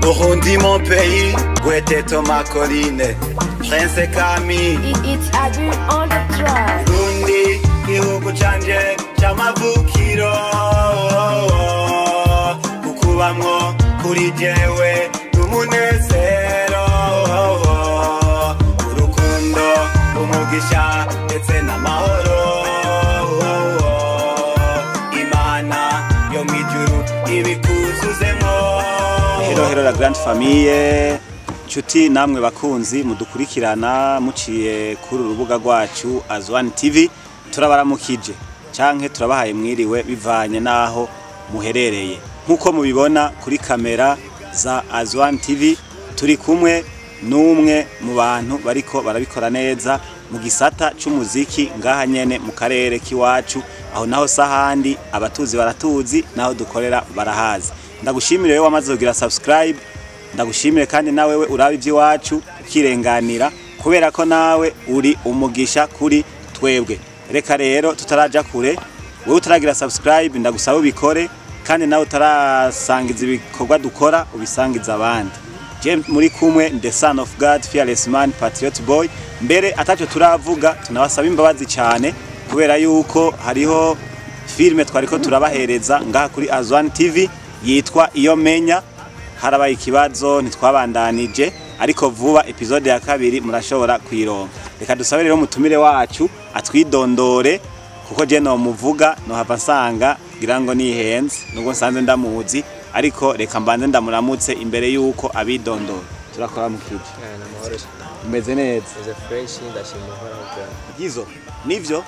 Burundi mon pays, où était Thomas Colline, Prince Camille. It's Adu on the track. Burundi, ihugu canje c'amavukiro, kukubamwo kuri jewe n'umunezero, urukundo, umugisha ndetse n'amahoro, Imana yo mwijuru ibikuzuzemwo. Hero la grande famille, nshuti namwe bakunzi mudukurikirana muciye kuri urubuga rwacu Azwan TV, turabaramukije canke turabahaye mwiriwe bivanye naho muherereye. Nkuko mubibona kuri kamera za Azwan TV, turi kumwe n'umwe mu bantu bariko barabikora neza mu gisata c'umuziki ngaha nyene mu karere kiwacu, aho naho sahandi abatuzi baratuzi, naho dukorera barahazi. Ndagushimire wewe wamaze kugira subscribe, ndagushimire kandi nawewe uraba ivy'iwacu ukirenganira, kubera ko nawe uri umugisha kuri twebwe. Reka rero tutaraja kure, wewe utaragira subscribe ndagusaba ubikore, kandi nawe utarasangiza ibikorwa dukora ubisangiza abandi. Je muri kumwe the son of God, fearless man, patriot boy. Mbere ataco turavuga, tunabasaba imbabazi cyane kubera yuko hariho filme twariko turabahereza ngaha kuri Azwan TV yitwa Iyo Menya, harabaye ikibazo ntitwabandanije, ariko vuba episode ya kabiri murashobora kuyironka. Reka dusabe rero mutumire wacu atwidondore, kuko je no muvuga no hava nsanga ngira ngo nihenze nubwo nsanze ndamuzi, ariko reka mbanze ndamuramutse imbere yuko abidondora. Turakora mukije umeze neza? fresh ndashimira Gizo nivyo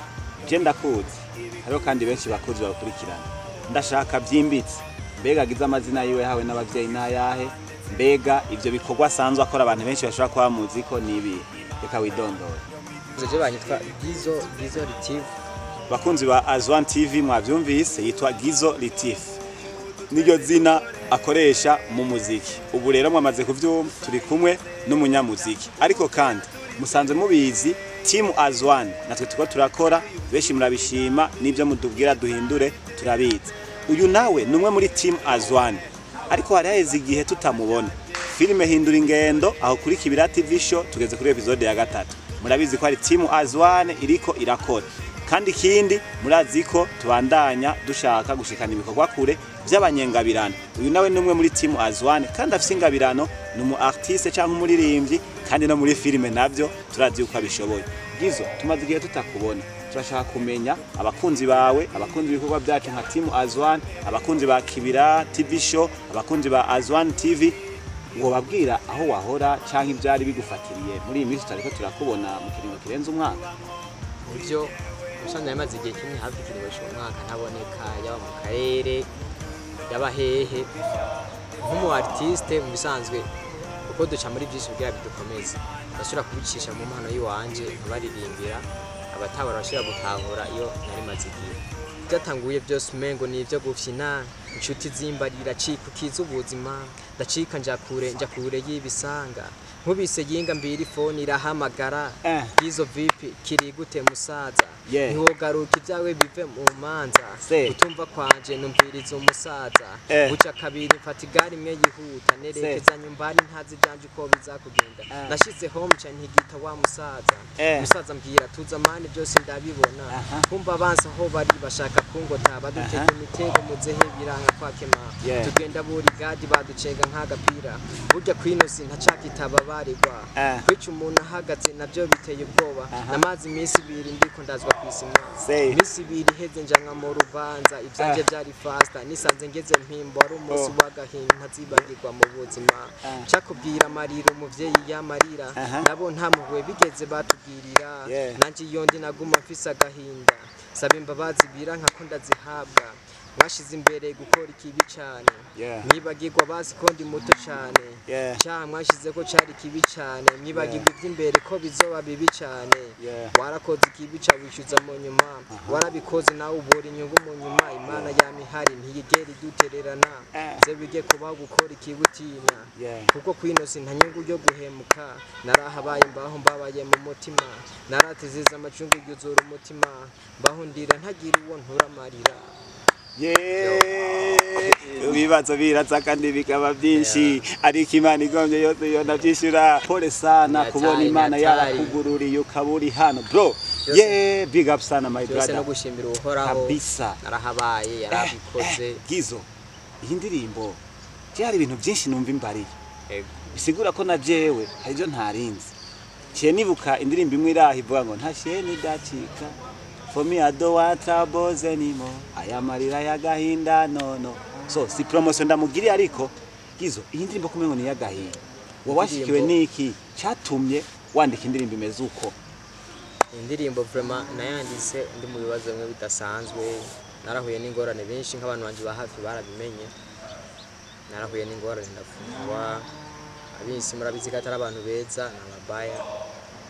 je ndakuzi, hariho kandi benshi bakuzi bakurikirana. Ndashaka byimbitse, mbega gize amazina yiwe hawe n'abavyeyi nayahe, mbega ivyo bikorwa asanzwe akora abantu benshi bashobora kuba bamuzi ko nibi. Reka widondora. Je banyitwa Gizo Litif. Bakunzi ba Azwan TV mwavyumvise, yitwa Gizo Litif, niryo zina akoresha mu muziki. Ubu rero mwamaze kuvyumva, turi kumwe n'umunyamuziki, ariko kandi musanze mubizi team Azwan natwe tuko turakora, benshi murabishima, nivyo mudubwira duhindure turabizi. Uyu nawe numwe muri team Azwan, ariko hari haheze igihe tutamubona. Filime Hindura Ingendo aho kuri Kibira TV show tugeze kuri episode ya 3. Murabizi ko ari team Azwan iriko irakora, kandi kindi murazi ko tubandanya dushaka gushikana ibikorwa kure by'abanyengabirano. Uyu nawe numwe muri team Azwan, kandi afise ingabirano, numu artiste cyangwa umuririmbyi, kandi no muri filime navyo turazi uko abishoboye. Gizo, tumaze igihe tutakubona, turashaka kumenya abakunzi bawe, abakunzi ibikorwa byacu nka team Azwan, abakunzi ba Kibira TV show, abakunzi ba Azwan TV, ngo babwira aho wahora canke ivyari bigufatiriye muri iyi minsi tariko turakubona mu kiringo kirenze umwaka. Ivyo usanga yamaze igihe kimwe hafi kiringo cy'umwaka ntaboneka, yaba mu karere yaba hehe. Nk'umu artiste mu bisanzwe uko duca muri byinshi bya bidukomeza, ndashobora kubicisha mu mpano yiwanje abaririmbira abatabara bashobora gutahura iyo nari maze igihe. Byatanguye byose umengo ni ibyo gufyina, inshuti zimbarira cika ukiza ubuzima, ndacika njya kure y'ibisanga, nkubise yinga mbiri phone irahamagara, Gizo vipi kiri gute musaza, ntiwogaruka ibyawe bive mu manza, utumva kwanje numviriza umusaza, buca kabiri mfata igari imwe yihuta, nerekeza nyumbani ntazi byanje uko bizakugenda, nashize home cyane ntigita wa musaza mbwira tuza mani byose ndabibona, kumva abanza aho bari bashaka kungota, badutega imitego muzehe biranga kwakema, tugenda buri gadi baducega nk'agapira, burya kwinosi ntacakitaba baregwa, kwica umuntu ahagaze nabyo biteye ubwoba, namazi iminsi ibiri ndiko ndazwa kwisima, iminsi ibiri heze njanga mu rubanza, ivyanje byari fasta, nisanze ngeze mpimbo, ari umunsi w'agahinda ntazibagirwa mu buzima, cakubwira amarira umuvyeyi yamarira, nabo nta muhwe bigeze batubwirira, nanje iyo ndi naguma mfise agahinda, saba imbabazi biranka ko ndazihabwa, mwashize imbere gukora ikibi cyane, mwibagirwa bazi ko ndi muto cyane, cyaha mwashize ko cyari kibi cyane, mwibagirwa iby'imbere ko bizoba bibi cyane, warakoze ikibi cya wishyuza mu nyuma, warabikoze nawe ubura inyungu mu nyuma, Imana yamihari ntiyigera idutererana, ze bige kubaho gukora ikibi utinya, kuko kwinosi nta nyungu yo guhemuka, narahabaye mbaho mbabaye mu mutima, naratezeza amacungu yuzura umutima, mbaho ndira ntagira uwo nturamarira. ibibazo biraza kandi bikaba byinshi ariko Imana igomye yose yona byishura pole sana kubona Imana yarakugururiye ukaburi hano bro big up sana my brother no gushimira uhoraho kabisa narahabaye yarabikoze gizo iyi ndirimbo cyari ibintu byinshi numva imbariye bisigura ko na jewe hari byo ntarinzi cye nibuka indirimbo imwe irahi ivuga ngo ntashe ni dacika for me I don't want troubles anymore ayamarira yagahinda no so si promotion ndamugiriye ariko gizo iyi ndirimbo kumengo ni yagahinda wawashikiwe niki cyatumye wandika indirimbo imeze uko indirimbo vraiment nayanditse ndi mu bibazo bimwe bidasanzwe narahuye n'ingorane benshi nk'abantu banje ba hafi barabimenye narahuye n'ingorane ndafungwa abinsi murabizi katara abantu beza nababaya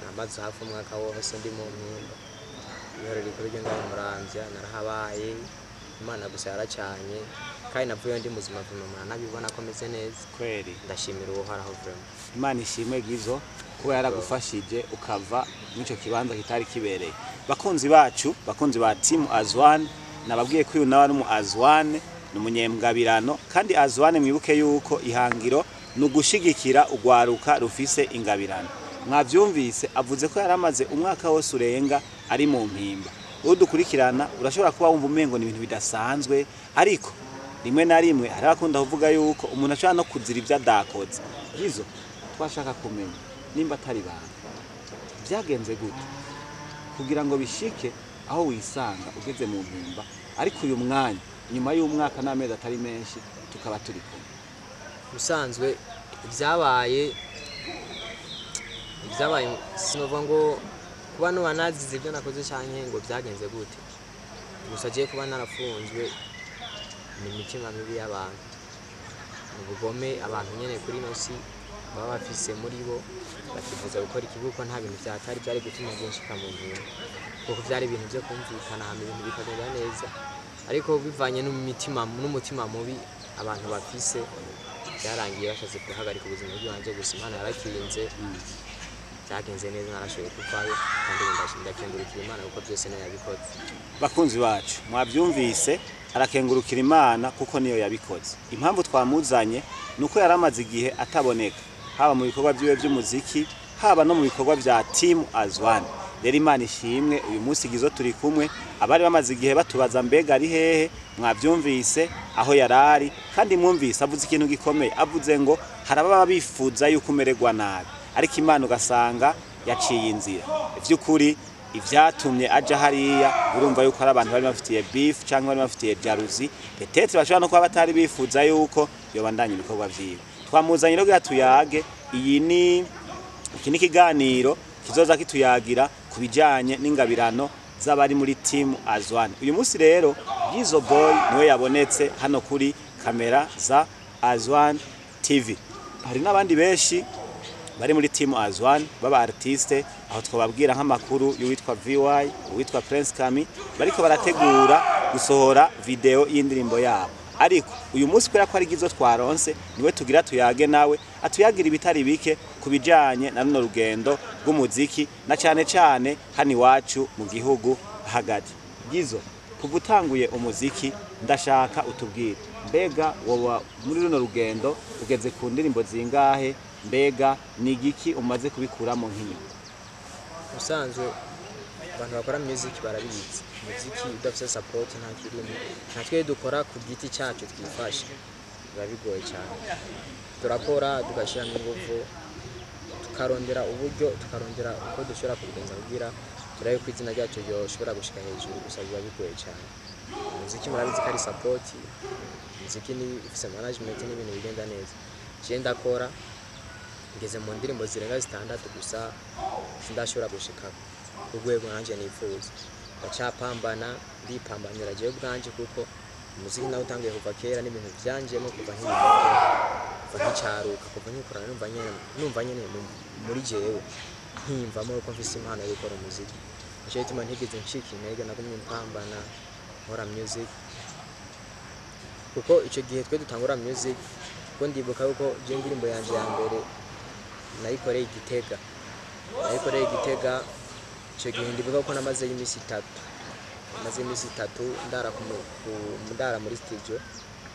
namaze hafi umwaka wose ndi mu mpimba yore rikuru ryo ndamuramvya narahabaye Imana gusa yaracanye kandi navuye ndi muzima vuma nabibona ko meze neza kweli ndashimira uhoraho vraiment Imana ishimwe gizo kuba yaragufashije ukava n'icyo kibanza kitari kibereye bakunzi bacu bakunzi ba team Azwan nababwiye ko uyu nawe ari mu Azwan n'umunyembwabirano kandi Azwan mwibuke yuko ihangiro nugushigikira ugwaruka rufise ingabirano mwavyumvise avuze ko yaramaze umwaka wose urenga ari mu mpimba udukurikirana urashobora kuba wumva umengo ni ibintu bidasanzwe ariko rimwe na rimwe harakunda kuvuga yuko umuntu ashaka no kuzira ibyo adakoze gizo twashaka kumenya nimba atari banga byagenze gute kugira ngo bishike aho wisanga ugeze mu mpimba ariko uyu mwanya nyuma y'umwaka n'amezi atari menshi tukaba turi kumwe usanzwe byabaye sinova ngo kuba no banazize ibyo nakoze cyane ngo byagenze gute gusa agiye kuba narafunzwe ni imitima mibi y'abantu ubugome abantu nyene kuri nosi baba bafise muri bo bakifuza gukora ikibuko nta bintu byatari byari gutuma byinshi kamuntu kuko byari ibintu byo kumvikana hamwe ibintu bikagenda neza ariko bivanye n'umutima mubi abantu bafise byarangiye bashatse kuhagarika ubuzima bwanje gusa Imana yarakirinze byagenze neza narashoboye kuvayo kandi ndakengurukira Imana kuko byose nayo yabikoze bakunzi bacu mwabyumvise arakengurukira Imana kuko niyo yabikoze impamvu twamuzanye nuko yaramaze igihe ataboneka haba mu bikorwa byiwe by'umuziki haba no mu bikorwa bya team Azwan rero Imana ishimwe uyu munsi gizo turi kumwe abari bamaze igihe batubaza mbega ari hehe mwabyumvise aho yarari kandi mwumvise avuze ikintu gikomeye avuze ngo harababa bifuza yuko umererwa nabi ariko Imana ugasanga yaciye inzira ivy'ukuri ivyatumye aja hariya urumva yuko ari abantu bari bafitiye beef cyangwa bari bafitiye jalousie peut-être bashobora no kuba batari bifuza yuko yobandanya ibikorwa vyiwe twamuzanye rero gatuyage iyi ni kiganiro kizoza kituyagira kubijanye n'ingabirano z'abari muri team Azwan uyu munsi rero Gizo Boy niwe yabonetse hano kuri kamera za Azwan TV hari n'abandi benshi bari muri team Azwan baba artiste aho twababwira nk'amakuru y'uwitwa VY uwitwa Prince Kami bariko barategura gusohora video y'indirimbo yabo ariko uyu munsi kwera ko ari Gizo twaronse niwe tugira tuyage nawe atuyagira ibitari bike kubijanye na runo rugendo rw'umuziki na cyane hani wacu mu gihugu hagati Gizo kuvutanguye umuziki ndashaka utubwire mbega woba muri runo rugendo ugeze ku ndirimbo zingahe mbega ni igiki umaze kubikuramo nk'inyuma usanzwe abantu bakora music barabizi muziki udafite support nta kirimo natwe dukora ku giti cyacu twifashe bigoye cyane turakora tugashyiramo ingufu tukarondera uburyo tukarondera uko dushobora kubigenza kugira turabe ko izina ryacu ryoshobora gushika hejuru gusa biba bigoye cyane muziki murabizi ko ari support muziki ni ifise management n'ibintu bigenda neza je ndakora ngeze mu ndirimbo zirenga 6 gusa sindashobora gushika urwego nanje nifuza ndacapambana ndipambanira je bwanje kuko umuziki nawe utangiye kuva kera n'ibintu byanjemo kuva nk'icaruka kuva nkikora numva nyene muri jewe nkimvamo ko mfise impano yo gukora umuziki cyo gituma ntigeze ncika intege nagumye mpambana nkora music kuko icyo gihe twe dutangura music ko ndibuka yuko je indirimbo yanje ya mbere nayikoreye Igitega icyo gihe ndibuka ko namaze imisi 3 ndara muri studio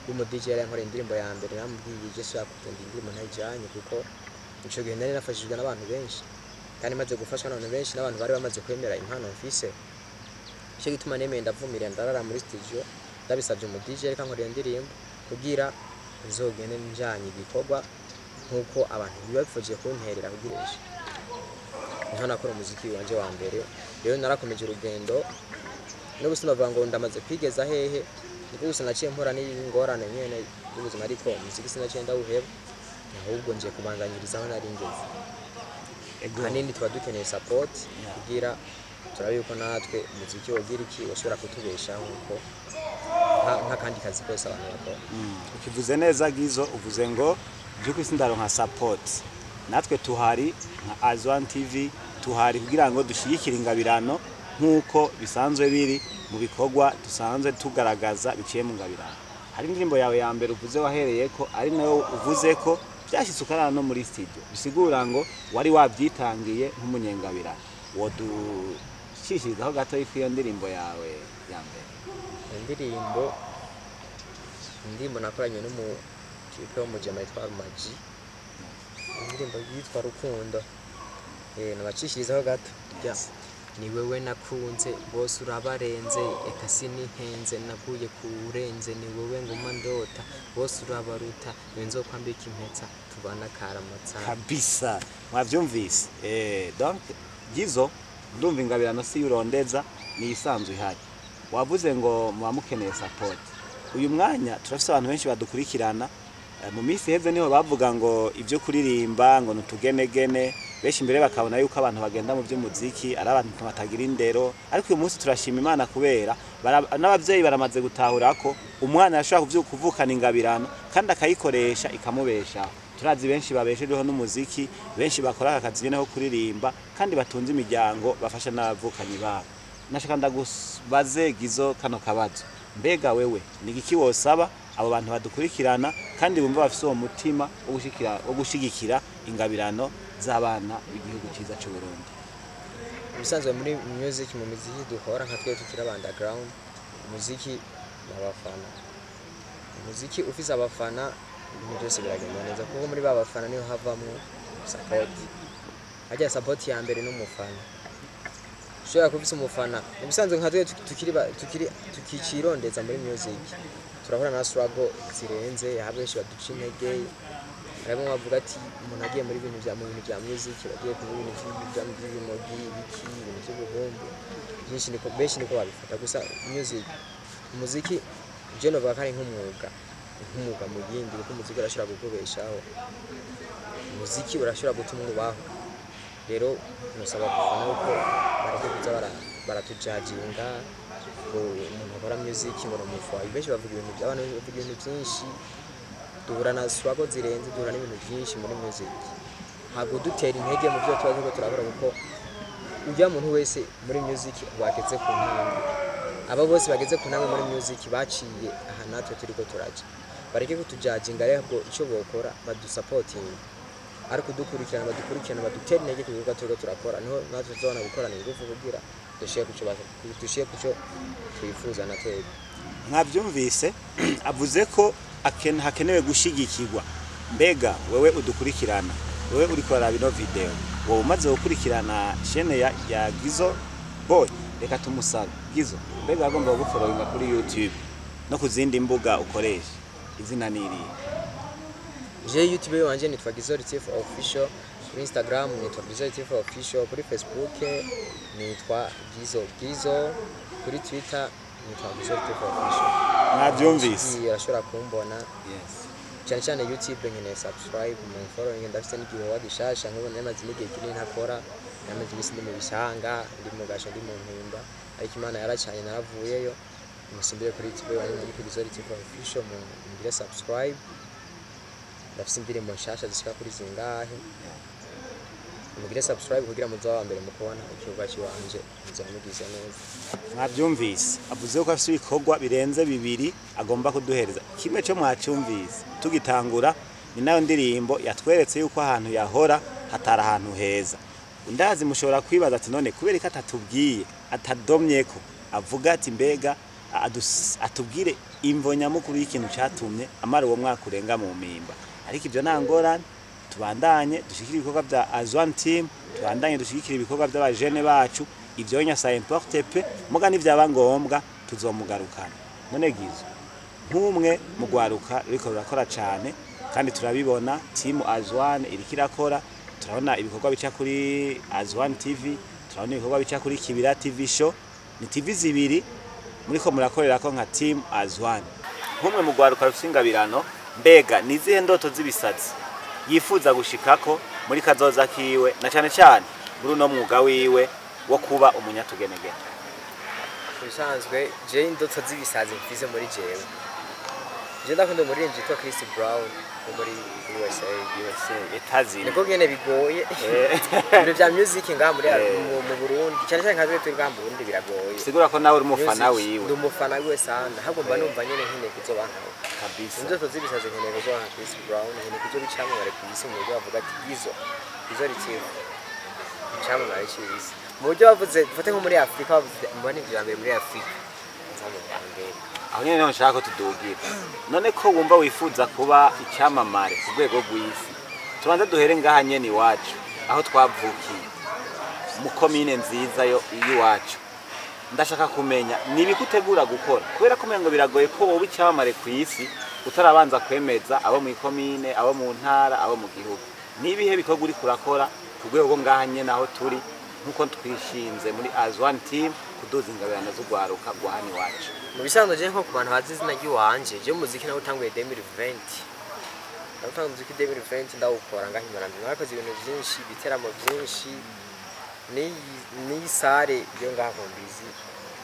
umu DJ yankora indirimbo ya mbere namubwiye je shaka kugenda indirimbo ntayijanye kuko ico gihe nari nafashijwe n'abantu benshi kandi maze gufashwa n'abantu benshi n'abantu bari bamaze kwemera impano mfise cyo gituma nemeye ndavumira ndarara muri studio ndabisabye umu DJ reka nkora indirimbo kugira nzogende njanye igikorwa nkuko abantu bibafuje kunterera kugiresha niho nakora umuziki wanje wa mbere rero narakomeje urugendo no gusima bavuga ngo ndamaze kwigeza hehe niko gusa naciye mpora n'ingorane nyene y'ubuzima ariko umuziki sinaciye ndawuheba ahubwo nje kubandanyiriza aho nari ngeze hanini tuba dukeneye support kugira turabe yuko natwe umuziki wogira iki washobora kutubeshaho nkuko nk'akandi kazi kose abantu bakora ukivuze neza Gizo uvuze ngo byuko isi ndaronka support natwe tuhari nka Azwan TV tuhari kugira ngo dushigikire ingabirano nkuko bisanzwe biri mu bikorwa dusanzwe tugaragaza biciye mu ngabirano hari indirimbo yawe ya mbere uvuze wahereye ko ari nayo uvuze ko byashitse ukarana no muri studio bisigura ngo wari wabyitangiye nk'umunyengabirano wodushishirizaho gato y'iyo ndirimbo yawe ya mbere indirimbo nakoranye n'umukipe wo mu jama yitwa Maji indirimbo yitwa Rukundo nabacishirizaho gato ni wewe nakunze bose urabarenze eka sinihenze naguye kurenze ni wewe nguma ndota bose urabaruta wenzo kwambika impetsa tubana karamutsa kabisa mwavyumvise donc Gizo ndumva ingabirano si urondeza ni isanzwe ihari wavuze ngo mubamukeneye support uyu mwanya turafise abantu benshi badukurikirana mu minsi heze niho bavuga ngo ivyo kuririmba ngo nutugenegene benshi imbere bakabona yuko abantu bagenda mu by'umuziki ari abantu batagira indero ariko uyu munsi turashima Imana kubera n'abavyeyi baramaze gutahura ko umwana yashobora kuvukana ingabirano kandi akayikoresha ikamubesha turazi benshi babeshejeho n'umuziki benshi bakora akazi nyene ho kuririmba kandi batunze imiryango bafasha n'abavukanyi babo nashaka ndagubaze Gizo kano kabazo mbega wewe nigiki wosaba abo bantu badukurikirana kandi bumva bafise uwo mutima wo gushigikira ingabirano z'abana b'igihugu ciza cy'u Burundi bisanzwe muri music mu muziki dukora nka twe tukira underground umuziki n'abafana umuziki ufise abafana ibintu byose biragenda neza kuko muri babafana niho havamwo support hajya support ya mbere n'umufana ushobora kufise umufana bisanzwe nka twe tukicirondeza muri music turahura na struggle zirenze abenshi baduca intege harimo bavuga ati umuntu agiye muri bintu bya music bagiye ku bintu by'imogi biki ibintu by'ubuhombo byinshi niko benshi niko babifata gusa umuziki je no bakari nk'umwuga mu yindi kuko umuziki urashobora kukubeshaho umuziki urashobora gutuma ubaho rero nusaba gufana uko bareke kuza baratujajinga umuntu akora music ngo n'umufa benshi bavuga ibintu by'abantu bavuga ibintu byinshi duhura na struggle zirenze duhura n'ibintu byinshi muri music ntabwo dutera intege mu byo tubaze ko turakora kuko ujya muntu wese muri music bageze ku ntambwe aba bose bageze ku ntambwe muri music baciye aha natwe turiko turaje bareke kutujajinga rero icyo bokora badusupporting ariko dukurikirana badutera intege kuko turiko turakora niho natwe tuzobona gukorana ingufu kugira dushiye kuco twifuza na twebwe mwavyumvise avuze ko hakenewe gushigikirwa mbega wewe udukurikirana wewe uri kuraba ino video wowe umaze gukurikirana chaîne ya Gizo Boy reka tumusabe Gizo mbega agomba gufollowinga kuri YouTube no kuzindi mbuga ukoresha izina niri YouTube wanje nitwa Gizo Latif official kuri Instagram nitwa Gizo Latif official kuri Facebook nitwa Gizo kuri Twitter nitwa Gizo Latif official mwavyumvise urashobora kumbona cyane cyane YouTube nyine subscribe mu following ndafite n'igihe wagishasha nkubona namaze n'igihe kinini ntakora namaze ibisi ndi mu bishanga ndi mu gasho ndi mu mpimba ariko Imana yaracanye naravuyeyo musimbire kuri YouTube wanje muri Gizo Latif official mu ngire subscribe ndafite indirimbo nshasha zishika kuri zingahe mugire subscribe kugira muzo wa mbere mukubona ikibuga kiwanje muzamugize neza mwabyumvise avuze ko afite ibikorwa birenze bibiri agomba kuduhereza kimwe cyo mwacyumvise tugitangura ni nayo ndirimbo yatweretse yuko ahantu yahora hatari ahantu heza ndazi mushobora kwibaza ati none kubera ko atatubwiye atadomye ko avuga ati mbega atubwire imvo nyamukuru y'ikintu cyatumye amara uwo mwaka urenga mu mpimba. Ariko ibyo nta ngorane, tubandanye dushikira ibikorwa bya Azwan team, tubandanye dushikira ibikorwa by'abajene bacu, ibyo nya sa importe pe muga n'ivyaba ngombwa tuzomugarukana. None gizo nk'umwe mu gwaruka riko rurakora cyane kandi turabibona team Azwan irikirakora, turabona ibikorwa bica kuri Azwan TV, turabona ibikorwa bica kuri Kibira TV show, ni TV zibiri muriko murakorera ko nka team Azwan. Nk'umwe mu gwaruka rusingabirano, mbega nizihe ndoto z'ibisazi yifuza gushikako muri kazoza kiwe na cyane cyane muri no mwuga wiwe wo kuba umunyatugenegene? Bisanzwe je indoto z'ibisazi mfize muri jewe. Je ndakunda umuririmbyi yitwa Chris Brown muri USA etazi. Niko gene bigoye. Ibintu bya music ngaha muri mu Burundi cyane cyane nkaje turi ngaha mu Burundi biragoye. Sigura ko nawe uri umufana wiwe. Ndi umufana wiwe sana. Hagomba numva nyene nkine kuzoba nkawe. Kabisa. Indoto z'ibisazi nkene kuzoba nka Chris Brown, nkene kuzo bicamwe bari kuyisi mu buryo bavuga ati izo ritiwe. Bicamwe bari kuyisi. Mu buryo bavuze fate nko muri Afrika bavuze mbone ibyo muri Afrika. Aho nyene nshaka ko tudugira. None ko wumva wifuza kuba icyamamare ku rwego rw'isi, tubanze duhere ngaha nyene iwacu aho twavukiye mu komine nziza yo iwacu. Ndashaka kumenya nibikutegura gukora, kubera ko mengo biragoye ko wowe icyamamare ku isi utarabanza kwemeza abo mu komine, abo mu ntara, abo mu gihugu. Nibihe bikorwa uri kurakora ku rwego ngaha nyene aho turi, nkuko twishinze muri Azwan team kuduza ingabirano z'ugwaruka gwa hani wacu? Mu bisanzwe je nko ku bantu bazi izina ry'iwanje, je muziki nawe utanguye 2020. Nawe muziki 2020 ndawukora ngahimara mwakoze ibintu byinshi, biteramo byinshi, ni sare yo ngaho mbizi.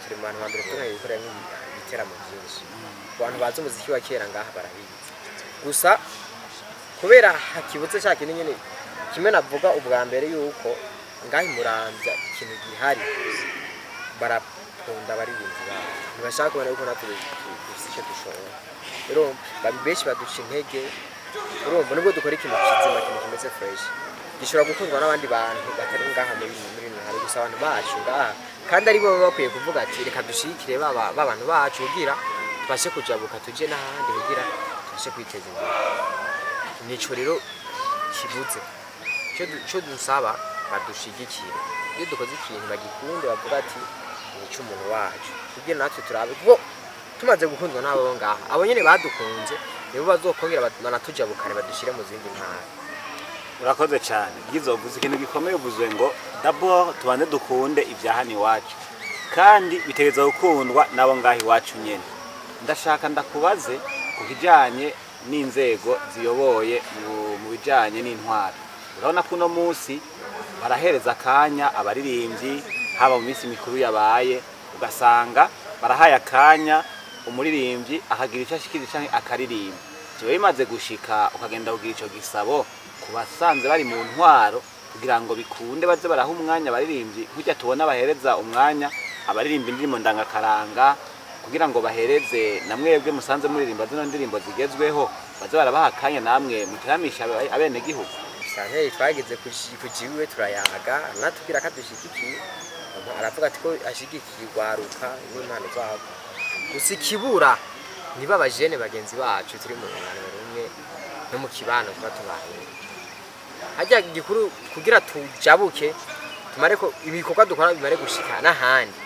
Turi mu bantu bambere tunaye gukora ibiteramo byinshi. Abantu bazi umuziki wa kera ngaha barabizi. Gusa kubera hakibutse cya kintu nyene kimwe navuga ubwa mbere yuko ngahimuramvya ikintu gihari barakunda bari binzi ba ntibashaka kubona yuko natwe dufite dushobora. Rero benshi baduca intege, urumva nubwo dukora ikintu kizima, ikintu kimeze fresh gishobora gukundwa n'abandi bantu batari ngaha muri ntara, gusa abantu bacu ngaha kandi ari bo bakwiye kuvuga ati reka dushikire bantu bacu kugira tubashe kujabuka tuje n'ahandi kugira tubashe kwiteza imbere. Nico rero kibuze cyo dusaba badushigikire, iyo dukoze ikintu bagikunde bavuga ati nico umuntu wacu kugira natwe turabe kuko tumaze gukundwa nabo ngaha, abo nyene badukunze nibo bazokongera banatujabukane badushire mu zindi ntara. Urakoze cyane. Gizovuze ikintu gikomeye, uvuze ngo d'abord tubande dukunde ivyahani wacu kandi bitegereza gukundwa nabo ngahi wacu nyene. Ndashaka ndakubaze ku kijanye n'inzego ziyoboye mu bijanye n'intwaro. Urabona ko no munsi barahereza akanya abaririmbyi haba mu minsi mikuru yabaye, ugasanga barahaye akanya umuririmbyi akagira icyo ashikiriza canke akaririmba. Jewe bimaze gushika ukagenda kugira ico gisabo kubasanze bari mu ntwaro kugira ngo bikunde baze baraha umwanya abaririmbyi, kujya tubona bahereza umwanya abaririmba indirimbo ndangakaranga kugira ngo bahereze namwebwe musanze muririmba zino ndirimbo zigezweho, baze barabaha akanya namwe muteramisha abene gihugu. Santeri twagize kujiwe turayaga natubwira kadushikikiye, aravuga ati ko ashigikiye gwaruka n'impano zabo. Gusa ikibura niba abajene bagenzi bacu turi mu ngano rumwe no mu kibano twatubaye. Hajya gikuru kugira tujabuke tumare ko ibikorwa dukora bimare gushika n'ahandi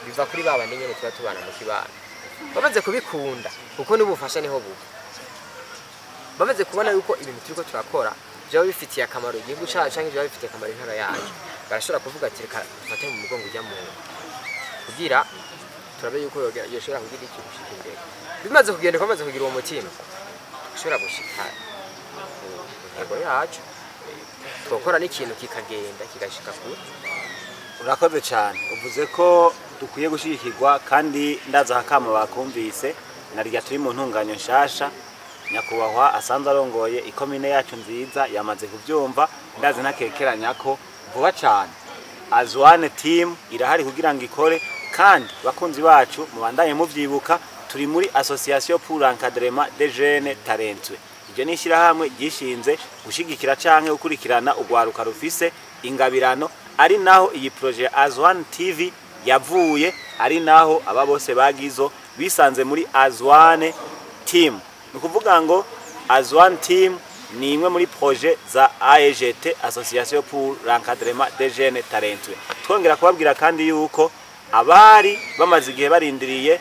biva kuri baba nyene tuba tubana mu kibano. Bamaze kubikunda kuko n'ubufasha niho buba. Bamaze kubona yuko ibintu turiko turakora byo bifitiye akamaro igihugu cyacu cyangwa byo bifitiye akamaro intara yacu, barashobora kuvuga ati reka dufate mu mugongo ujya mu kugira turabe yuko yoshobora kugira iki gushika imbere. Bimaze kugenda kwamaze kugira uwo mutima ushobora gushika intego yacu, twakora n'ikintu kikagenda kigashika kure. Urakoze cyane. Uvuze ko dukwiye gushikirwa kandi ndaza hakama bakumvise narya turi mu ntunganyo nshasha. Nyakubahwa asanzwe arongoye ikomine yacu nziza yamaze kubyumva, ndazi nakekeranya ko vuba cyane Azwan team irahari kugira ngo ikore, kandi bakunzi bacu mubandanye muvyibuka turi muri Association pour l'encadrement des jeunes talentueux. Iryo ni ishyirahamwe gishinze gushigikira canke gukurikirana ugwaruka rufise ingabirano, ari naho iyi projet Azwan TV yavuye, ari naho aba bose bagizo bisanze muri Azwane Team. Nukuvuga ngo Azwane Team ni imwe muri projet za AEGT, Association pour l'encadrement des jeunes talentueux. Twongera kubabwira kandi yuko abari bamaze igihe barindiriye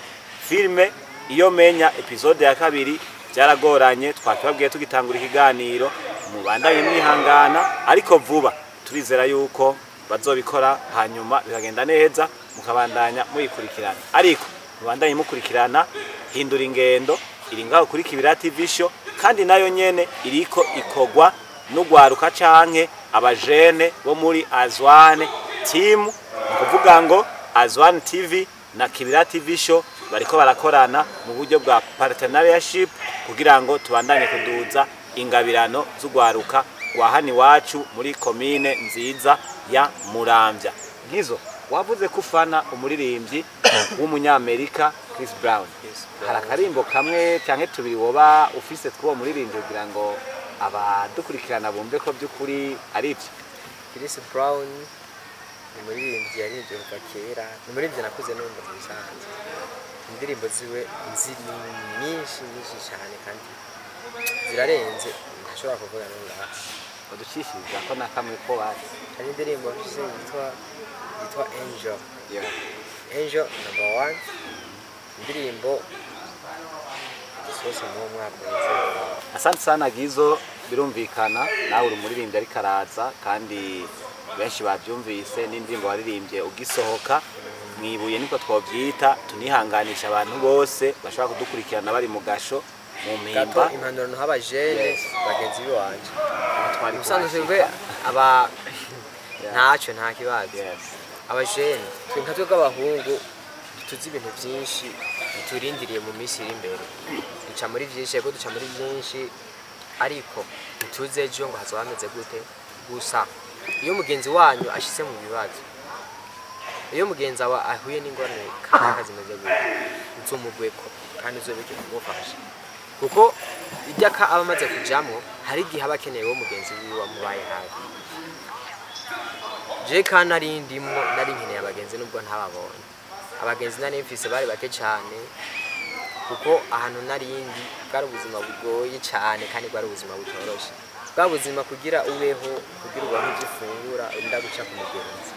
filme iyo menya episode ya kabiri byaragoranye, twakibabwiye tugitangura ikiganiro, mubandanye mwihangana, ariko vuba turizera yuko bazobikora hanyuma bikagenda neza, mukabandanya muyikurikirana. Ariko mubandanye mukurikirana Hindura Ingendo iri ngaho kuri Kibira TV show, kandi nayo nyene iriko ikogwa n'ugwaruka canke abajene bo muri Azwane Team. Kuvuga ngo Azwane TV na Kibira TV show bariko barakorana mu buryo bwa partnership kugira ngo tubandanye kuduza ingabirano z'ugwaruka wa hani wacu muri commune nziza ya Muramvya. Gizo, wavuze kufana umuririmbyi w'umunyamerika Chris Brown. Harakarimbo kamwe canke tubiri woba ufise twuwo muririmbyi kugira ngo abadukurikirana bumve ko byukuri ari byo? Chris Brown ni umuririmbyi yaririmbye kuva kera, ni umuririmbyi nakuze numva mu bisanzwe. Indirimbo ziwe nzi nyinshi cyane kandi zirarenze, ntashobora kuvuga nonga uducishiriza ko nakamwe ko bari. Hari indirimbo yitwa Angel. Angel #1. Indirimbo sose mu mwaka. Asante sana Gizo, birumvikana nawe uri umuririmbyi ari karaza kandi benshi babyumvise n'indirimbo waririmbye ugisohoka mwibuye niko twovyita. Tunihanganisha abantu bose bashobora kudukurikirana bari mu gasho mu mpimba impanuro habajene bagenzi biwanje twari usanzwe aba ntacyo nta kibazo. Abajene twinka twe bw'abahungu tuzi ibintu byinshi biturindiriye mu minsi iri imbere, duca muri byinshi ko duca muri byinshi, ariko tuze ejo ngo hazameze gute. Gusa iyo mugenzi wanyu ashitse mu bibazo, iyo mugenzi wa ahuye n'ingorane kazi meze gute, uzomugweko kandi uzobeke kumufasha, kuko ibyaka abamaze kujamwo hari igihe abakeneye wo mugenzi wiwe wamubaye hafi. Je kana rindimo nari nkeneye abagenzi nubwo ntababonye. Abagenzi nari mfise bari bake cyane, kuko ahantu narindi bwari ubuzima bugoye cyane kandi bwari ubuzima butoroshe. Bwa buzima kugira ubeho, kugira ubone igifungura urinda guca ku mugenzi.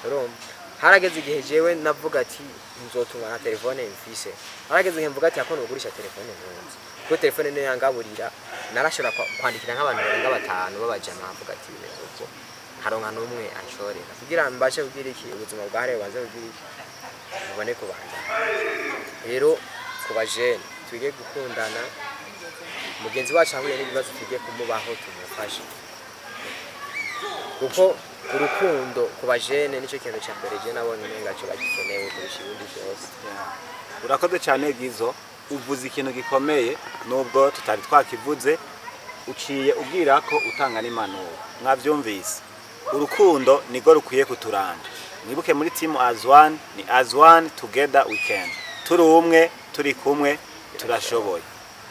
Urumva harageze igihe jewe navuga ati nzotunga na telefone mfise. Harageze igihe mvuga ati akone ugurisha telefone ntunze, kuko telefone niyo yangaburira. Narashobora kwandikira nk'abantu barenga 5 babajana, mvuga ati uko haronka n'umwe anshorera kugira mbashe kugira iki ubuzima bware banze kugira iki mubone kubanza. Rero kubajene twige gukundana, mugenzi wacu ahuye n'ibibazo twige kumubaho tumufashe, kuko urukundo kubajene nico kintu cya mbere je nabonye nengacho bagikenewe kurusha ibindi byose. Urakoze cyane Gizo, uvuze ikintu gikomeye nubwo tutari twakivuze, uciye ubwira ko utanga n'impanuro. Mwavyumvise, urukundo nigo rukwiye kuturanga. Mwibuke muri team Azwane, ni Azwane together we can. Turi umwe, turi kumwe, turashoboye.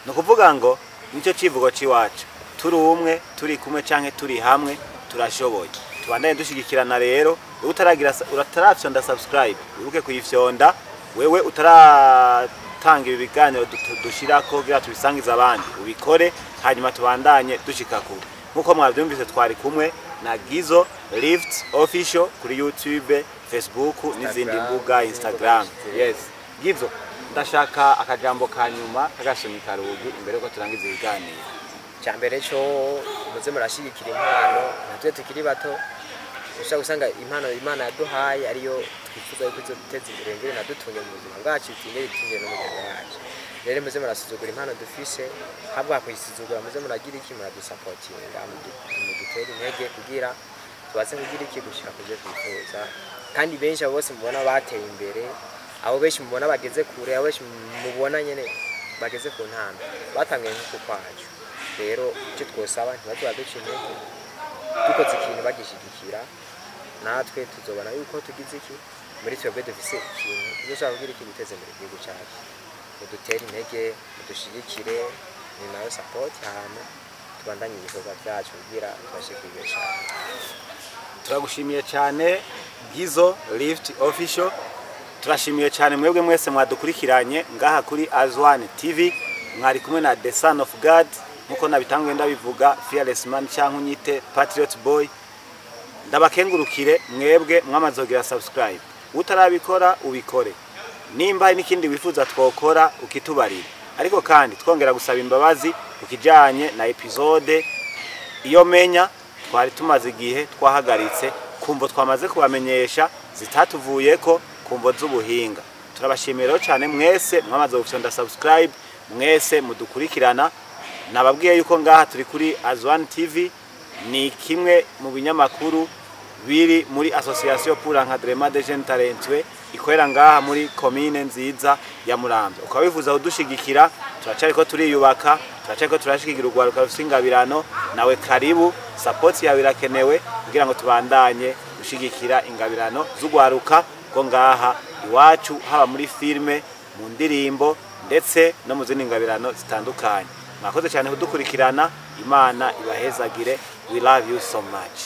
No kuvuga ngo nicyo kivugo ciwacu, turi umwe, turi kumwe canke turi hamwe, turashoboye. Tubandanye dushigikirana rero. Utarafyonda subscribe, wibuke kuyifyonda. Wewe utaratanga ibi biganiro dushirako kugira tubisangiza abandi, ubikore hanyuma tubandanye dushika kure. Nkuko mwavyumvise twari kumwe na Gizo Lift Official kuri YouTube, Facebook n'izindi mbuga Instagram. Yes. Gizo, ndashaka akajambo kanyuma kagasoni karugi imbere ko turangiza ibiganiro. Cyambere cyo muze murashigikira impano, natwe tukiri bato ushaka usanga impano Imana yaduhaye ariyo twifuza yuko izoteza imbere ngire nadutunge mu buzima bwacu, itingere itingere no mu muryango wacu. Rero muze murasuzugura impano dufise, habwa kuyisuzugura muze muragira iki, muradusapotinga mudutera intege kugira tubaze kugira iki gushika kuje kwifuza. Kandi benshi abo bose mubona bateye imbere, abo benshi mubona bageze kure, abo benshi mubona nyene bageze ku ntambwe batangaye nko kwacu. Rero icyo twosaba ntibaduce intege, dukoze ikintu bagishigikira, natwe tuzobona yuko tugize iki muri twebwe dufise ikintu dushaka kugira iki guteze imbere igihugu cyacu. Mudutera intege, mudushigikire, ni nayo support hama tubandanye ibikorwa byacu kugira tubashe kwibesha. Turagushimiye cyane Gizo Lift Official. turashimiye cyane mwebwe mwese mwadukurikiranye ngaha kuri Azwan TV, mwari kumwe na The Son of God nkuko nabitangwe ndabivuga, Fearless Man cyangwa unyite Patriot Boy. Ndabakengurukire mwebwe mwamazogira subscribe, utarabikora ubikore, nimba n'ikindi wifuza twokora ukitubarira, ariko kandi twongera gusaba imbabazi ukijanye na episode iyo menya twari tumaze igihe twahagaritse kumvo twamaze kubamenyesha zitatuvuyeko kumvo z'ubuhinga. Turabashimira cyane mwese mwamaze gufyonda subscribe, mwese mudukurikirana. Nababwiye yuko ngaha turi kuri Azwan TV, ni kimwe mu binyamakuru biri muri Association pour l'encadrement des jeunes talentueux ikorera ngaha muri commune nziza ya Muramvya. Ukabivuza udushigikira, turacariko turiyubaka, turacariko turashikira urwaruka rufite ingabirano. Nawe karibu, support yawe irakenewe kugira ngo tubandanye gushigikira ingabirano z'urwaruka ko ngaha iwacu, haba muri filme, mu ndirimbo ndetse no mu zindi ngabirano zitandukanye. Mwakoze cyane kudukurikirana, Imana ibahezagire. We love you so much.